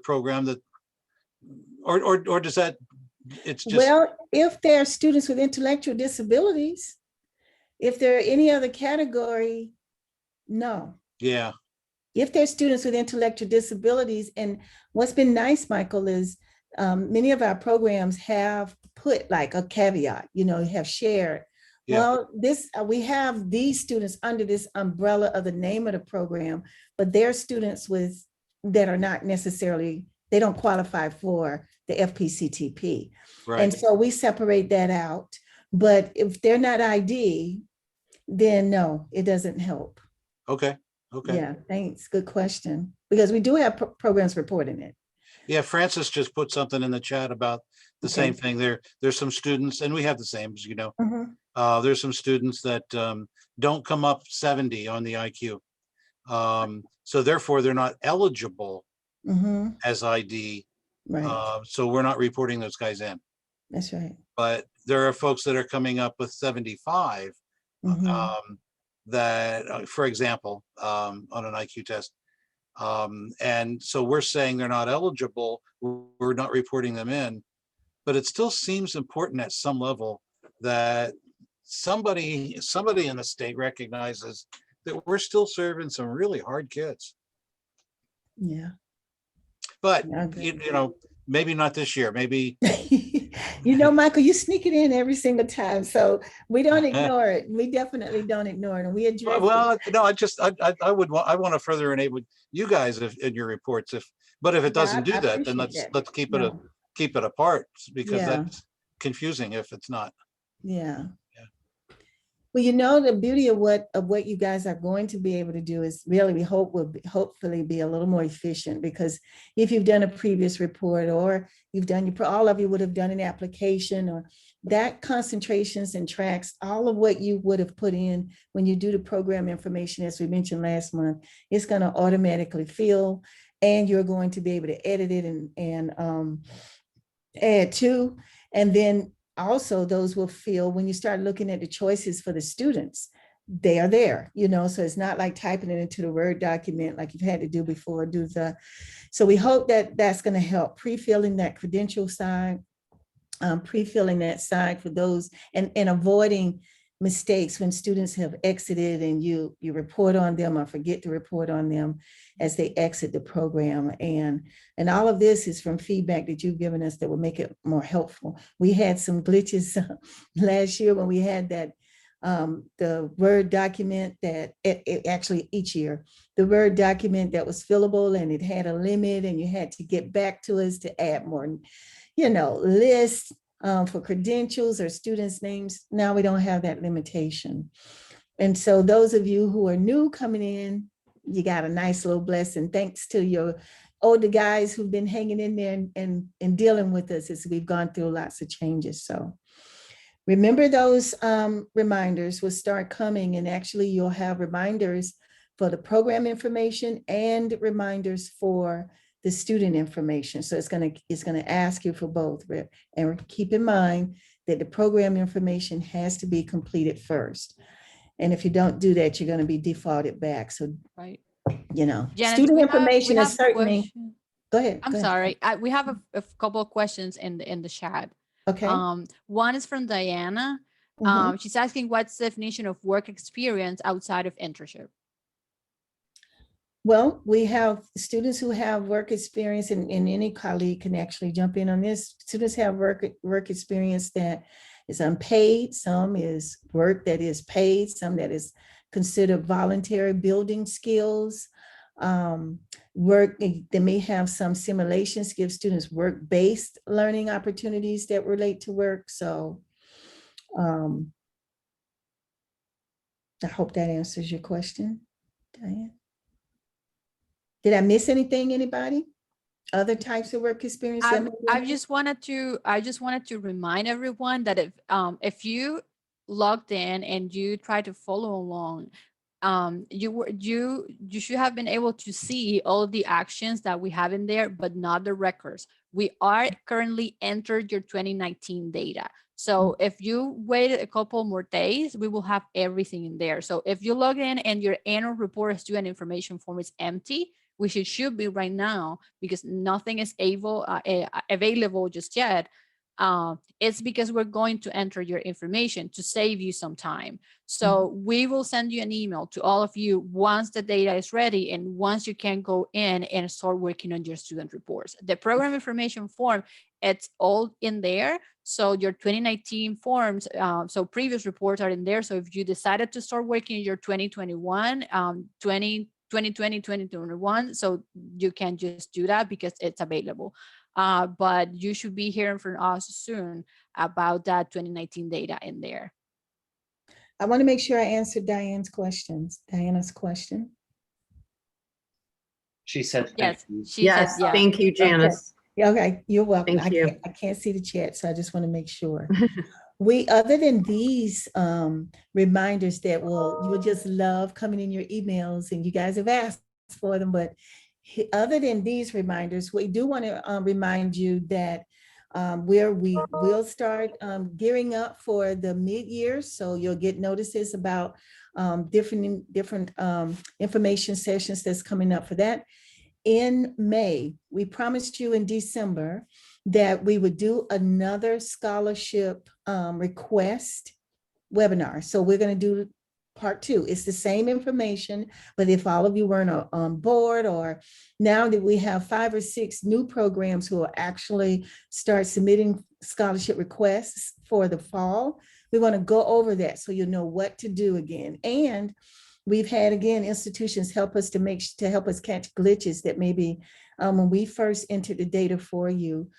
program that, or does that, it's just, Well, if there are students with intellectual disabilities, if there are any other category, no. yeah, If there's students with intellectual disabilities, and what's been nice, Michael, is many of our programs have put like a caveat, have shared. Yeah. Well, we have these students under this umbrella of the name of the program, but they're students that are not necessarily, they don't qualify for the FPCTP. right, And so we separate that out. But if they're not ID, then no, it doesn't help. okay. Yeah, thanks. Good question. Because we do have programs reporting it. Yeah, Francis just put something in the chat about the same Okay. thing. There's some students, and we have the same, as you know. Mhm. There's some students that don't come up 70 on the IQ. So therefore, they're not eligible Mhm. as ID. Right. So we're not reporting those guys in. That's right. But there are folks that are coming up with 75 Mhm. that, for example, on an IQ test. And so we're saying they're not eligible. We're not reporting them in, but it still seems important at some level that somebody in the state recognizes that we're still serving some really hard kids. Yeah. But Yeah, I agree. you know, maybe not this year. Maybe Michael, you sneak it in every single time. So we don't ignore it. We definitely don't ignore it. And we address it. well, no. I want to further enable you guys in your reports. But if it Yeah, doesn't do I that, then appreciate let's that. keep it No. keep it apart, because Yeah. that's confusing if it's not. Yeah. Yeah. Well, the beauty of what you guys are going to be able to do is really, we hope will hopefully be a little more efficient, because if you've done a previous report, or all of you would have done an application, or that concentrations and tracks, all of what you would have put in when you do the program information, as we mentioned last month, it's going to automatically fill, and you're going to be able to edit it and add to, and then also those will feel when you start looking at the choices for the students, they are there, so it's not like typing it into the Word document like you've had to do before. So we hope that that's going to help pre-filling that credential side, pre-filling that side for those, and avoiding mistakes when students have exited and you report on them or forget to report on them as they exit the program. And all of this is from feedback that you've given us that will make it more helpful. We had some glitches last year when we had that the Word document that it actually each year, the Word document that was fillable, and it had a limit, and you had to get back to us to add more, lists for credentials or students' names. Now we don't have that limitation. And so those of you who are new coming in, you got a nice little blessing, thanks to your older guys who've been hanging in there and dealing with us as we've gone through lots of changes. So remember, those reminders will start coming, and actually you'll have reminders for the program information and reminders for the student information. So it's going to ask you for both. And keep in mind that the program information has to be completed first. And if you don't do that, you're going to be defaulted back. So, Right. student we information have is a certainly, question. go ahead. I'm go ahead. sorry. We have a couple of questions in the chat. Okay. One is from Diana. Mhm. She's asking, what's the definition of work experience outside of internship? Well, we have students who have work experience, and any colleague can actually jump in on this. Students have work experience that is unpaid. Some is work that is paid. Some that is considered voluntary, building skills. work, they may have some simulations, give students work-based learning opportunities that relate to work. So I hope that answers your question, Diane. Did I miss anything, anybody? Other types of work experience? I just wanted to remind everyone that if you logged in and you try to follow along, you should have been able to see all the actions that we have in there, but not the records. We are currently entered your 2019 data. So if you wait a couple more days, we will have everything in there. So if you log in and your annual report student information form is empty, which it should be right now because nothing is available just yet, it's because we're going to enter your information to save you some time. So we will send you an email to all of you once the data is ready and once you can go in and start working on your student reports. The program information form, it's all in there. So your 2019 forms, so previous reports are in there. So if you decided to start working your 2021, 2020, 2021, so you can just do that because it's available. But you should be hearing from us soon about that 2019 data in there. I want to make sure I answered Diana's question. She said, thank Yes, you. she said, Yes, yeah. thank you, Janice. Yeah, okay, you're welcome. Thank you. I can't see the chat, so I just want to make sure. Other than these reminders that you will just love coming in your emails, and you guys have asked for them, but other than these reminders, we do want to remind you that we will start gearing up for the mid-year. So you'll get notices about different information sessions that's coming up for that. In May, we promised you in December that we would do another scholarship request webinar. So we're going to do part 2. It's the same information, but if all of you weren't on board, or now that we have 5 or 6 new programs who will actually start submitting scholarship requests for the fall, we want to go over that so you know what to do again. And we've had, again, institutions help us help us catch glitches that maybe when we first entered the data for you,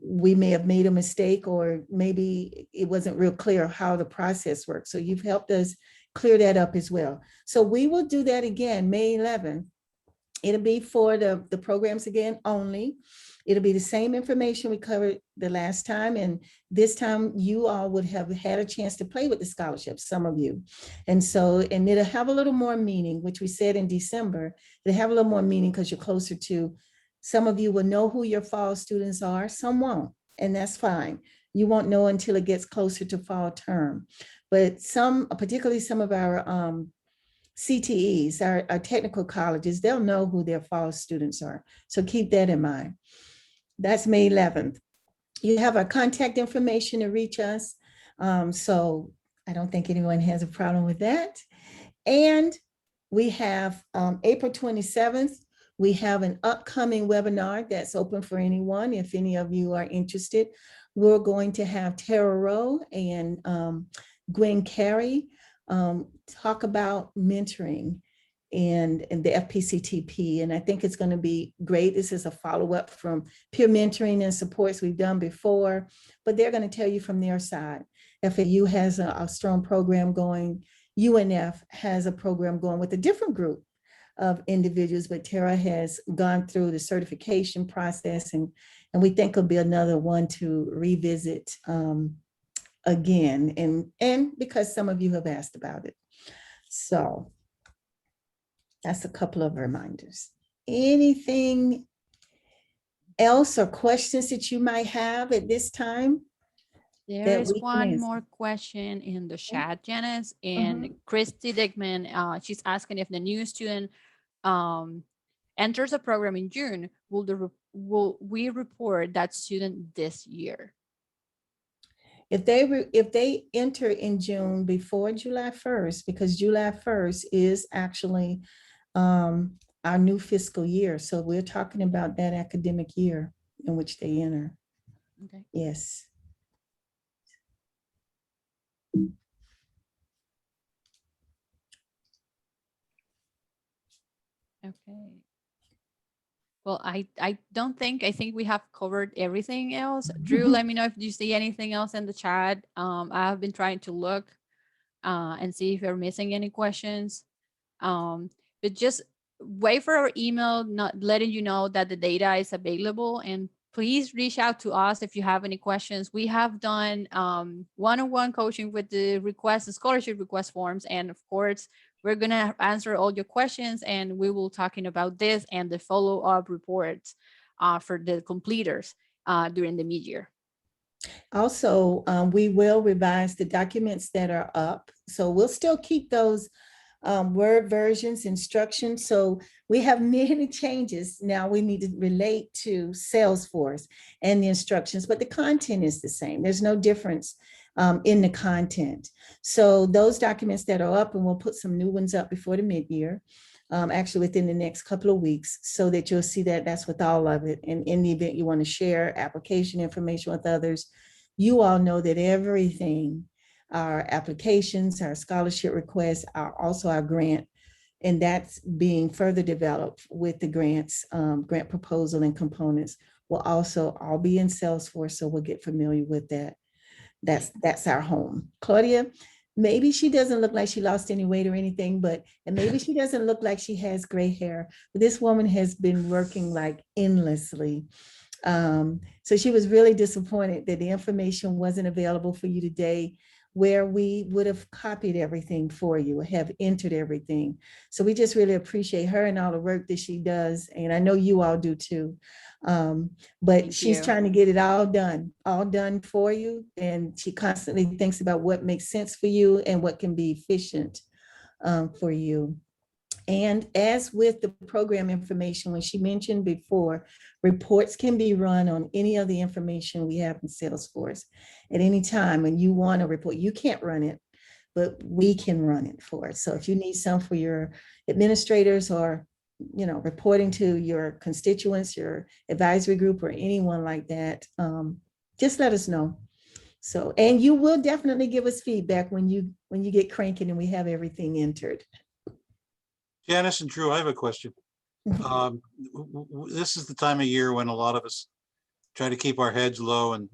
we may have made a mistake, or maybe it wasn't real clear how the process works. So you've helped us clear that up as well. So we will do that again, May 11th. It'll be for the programs again only. It'll be the same information we covered the last time. And this time you all would have had a chance to play with the scholarships, some of you. And it'll have a little more meaning, which we said in December. It'll have a little more meaning because you're closer to, some of you will know who your fall students are, some won't, and that's fine. You won't know until it gets closer to fall term. But particularly some of our CTEs, our technical colleges, they'll know who their fall students are. So keep that in mind. That's May 11th. You have our contact information to reach us. So I don't think anyone has a problem with that. And we have April 27th, we have an upcoming webinar that's open for anyone. If any of you are interested, we're going to have Tara Rowe and Gwen Carey talk about mentoring and the FPCTP. And I think it's going to be great. This is a follow-up from peer mentoring and supports we've done before, but they're going to tell you from their side. FAU has a strong program going. UNF has a program going with a different group of individuals, but Tara has gone through the certification process, and we think it'll be another one to revisit again, and because some of you have asked about it. So that's a couple of reminders. Anything else or questions that you might have at this time? There is one more question in the chat, Janice, and Christy Dickman, she's asking if the new student enters a program in June, will we report that student this year? If they enter in June before July 1st, because July 1st is actually our new fiscal year. So we're talking about that academic year in which they enter. Okay. Yes. Okay. Well, I don't think, I think we have covered everything else. Drew, let me know if you see anything else in the chat. I have been trying to look and see if you're missing any questions. But just wait for our email, not letting you know that the data is available, and please reach out to us if you have any questions. We have done one-on-one coaching with the request, the scholarship request forms, and of course, we're gonna answer all your questions, and we will talking about this and the follow-up reports for the completers during the mid-year. Also, we will revise the documents that are up. So we'll still keep those Word versions, instructions. So we have many changes. Now we need to relate to Salesforce and the instructions, but the content is the same. There's no difference in the content. So those documents that are up, and we'll put some new ones up before the mid-year, actually within the next couple of weeks, so that you'll see that that's with all of it. And in the event you want to share application information with others, you all know that everything, our applications, our scholarship requests, are also our grant, and that's being further developed with the grants, grant proposal and components will also all be in Salesforce, so we'll get familiar with that. That's our home. Claudia, maybe she doesn't look like she lost any weight or anything, and maybe she doesn't look like she has gray hair, but this woman has been working like endlessly. So she was really disappointed that the information wasn't available for you today, where we would have copied everything for you, have entered everything. So we just really appreciate her and all the work that she does. And I know you all do too. But Thank she's you. trying to get it all done for you. And she constantly thinks about what makes sense for you and what can be efficient for you. And as with the program information, when she mentioned before, reports can be run on any of the information we have in Salesforce at any time. When you want a report, you can't run it, but we can run it for it. So if you need some for your administrators, or reporting to your constituents, your advisory group, or anyone like that, just let us know. So, and you will definitely give us feedback when you get cranking and we have everything entered. Janice and Drew, I have a question. This is the time of year when a lot of us try to keep our heads low and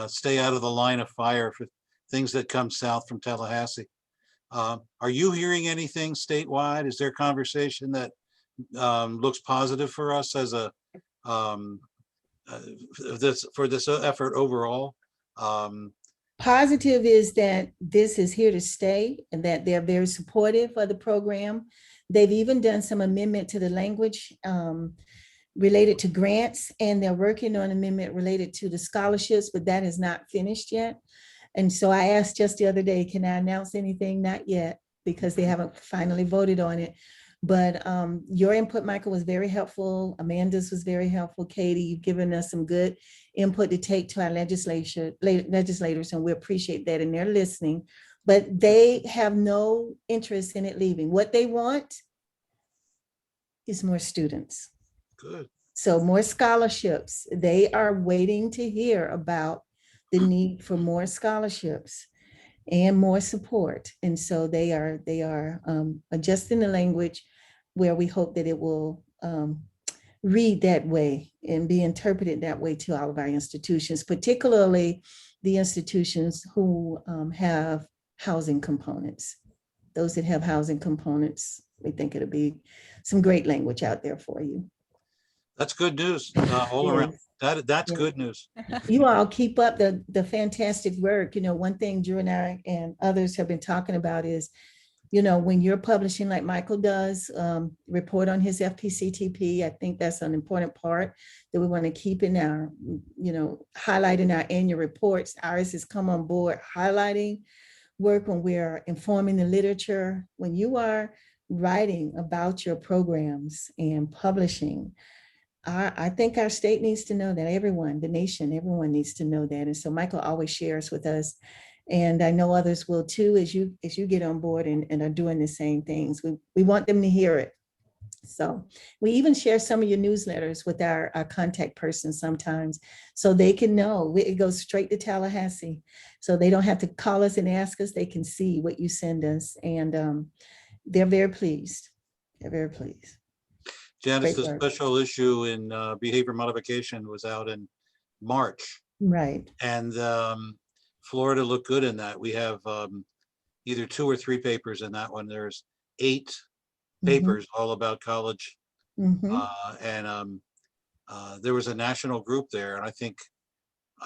stay out of the line of fire for things that come south from Tallahassee. Are you hearing anything statewide? Is there conversation that looks positive for us as a for this effort overall? Positive is that this is here to stay and that they're very supportive of the program. They've even done some amendment to the language related to grants, and they're working on amendment related to the scholarships, but that is not finished yet. And so I asked just the other day, can I announce anything? Not yet, because they haven't finally voted on it. But your input, Michael, was very helpful. Amanda's was very helpful. Katie, you've given us some good input to take to our legislators, and we appreciate that, and they're listening. But they have no interest in it leaving. What they want is more students. Good. So more scholarships. They are waiting to hear about the need for more scholarships and more support. And so they are adjusting the language where we hope that it will read that way and be interpreted that way to all of our institutions, particularly the institutions who have housing components. Those that have housing components, we think it'll be some great language out there for you. That's good news all around. That's good news. You all keep up the fantastic work. One thing Drew and I and others have been talking about is, when you're publishing like Michael does, report on his FPCTP, I think that's an important part that we want to keep in our, highlighting our annual reports. Ours has come on board highlighting work when we're informing the literature. When you are writing about your programs and publishing, I think our state needs to know that. Everyone, the nation, everyone needs to know that. And so Michael always shares with us, and I know others will too, as you get on board and are doing the same things. We want them to hear it. So we even share some of your newsletters with our contact person sometimes, so they can know. It goes straight to Tallahassee, so they don't have to call us and ask us. They can see what you send us, and they're very pleased. They're very pleased. Janice, Great the work. special issue in behavior modification was out in March, Right. and Florida looked good in that. We have either 2 or 3 papers in that one. There's 8 papers all about college, Mhm. and there was a national group there, and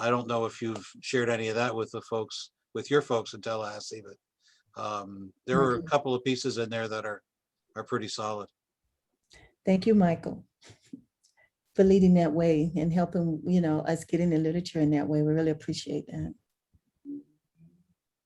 I don't know if you've shared any of that with the folks, with your folks in Tallahassee, but there are a couple of pieces in there that are pretty solid. Thank you, Michael, for leading that way and helping, us get in the literature in that way. We really appreciate that.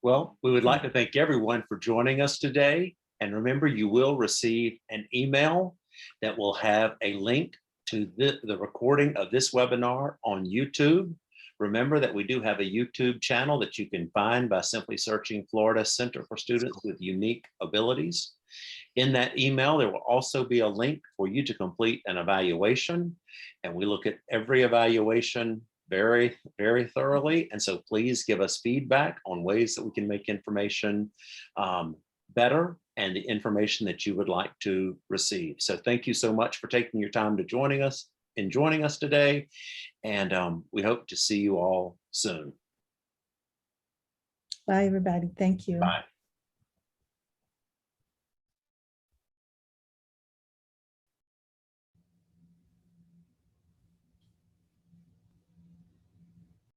Well, we would like to thank everyone for joining us today. And remember, you will receive an email that will have a link to the recording of this webinar on YouTube. Remember that we do have a YouTube channel that you can find by simply searching Florida Center for Students with Unique Abilities. In that email, there will also be a link for you to complete an evaluation. And we look at every evaluation very, very thoroughly. And so please give us feedback on ways that we can make information better and the information that you would like to receive. So thank you so much for taking your time to joining us today. And we hope to see you all soon. Bye, everybody. Thank you. Bye.